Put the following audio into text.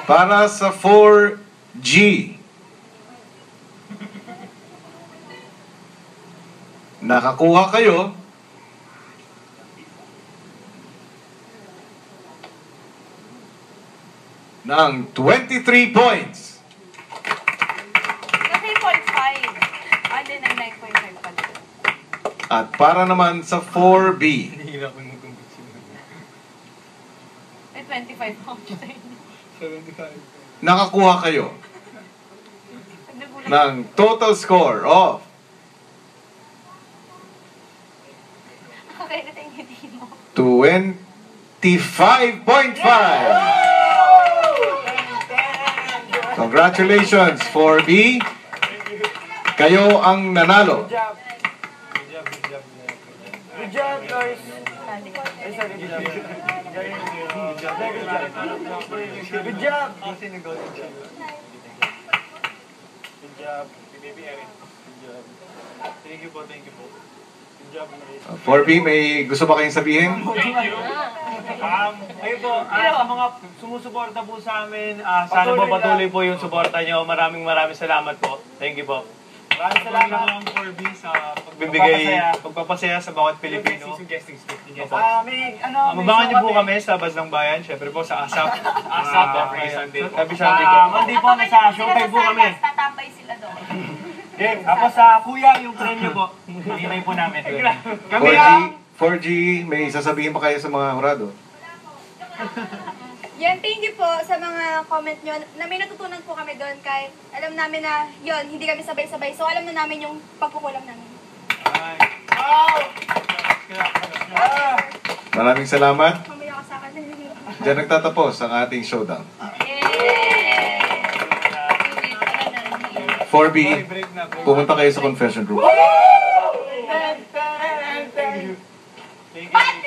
Para sa 4G. Nakakuha kayo ng 23 points. Na 3.5. Ah, hindi, 9.5 pala. At para naman sa 4B, May 25 ako. nakakuha kayo ng total score of Okay, natin hindi mo. 25.5. Congratulations, 4B. Kayo ang nanalo. Good job, guys. Good job. Good job. Baby Erin. Good job. Thank you po, thank you po. Good job, guys. 4B, may gusto ba kayong sabihin? Ayun po, sa mga sumusuporta po sa amin, sana po patuloy po yung suporta nyo. Maraming salamat po. Thank you po. Maraming salamat ang 4B sa pagpapasaya sa bawat Pilipino. Mabangan niyo po kami sa Bazlang Bayan, syempre po sa ASAP. Happy Sunday po. Hindi po, nasa showtime po kami. Tatambay sila doon. Tapos sa Kuya, yung premyo po. Hinay po namin. Kami 4G, may sasabihin pa kayo sa mga hurado? Yan, thank you po sa mga comment nyo. Na may natutunan po kami doon kahit alam namin na yun, hindi kami sabay-sabay. So alam na namin yung pagkukulang namin. Maraming salamat. Mamaya ka sa akin. Diyan nagtatapos ang ating showdown. 4B, pumunta kayo sa confession room. Thank you.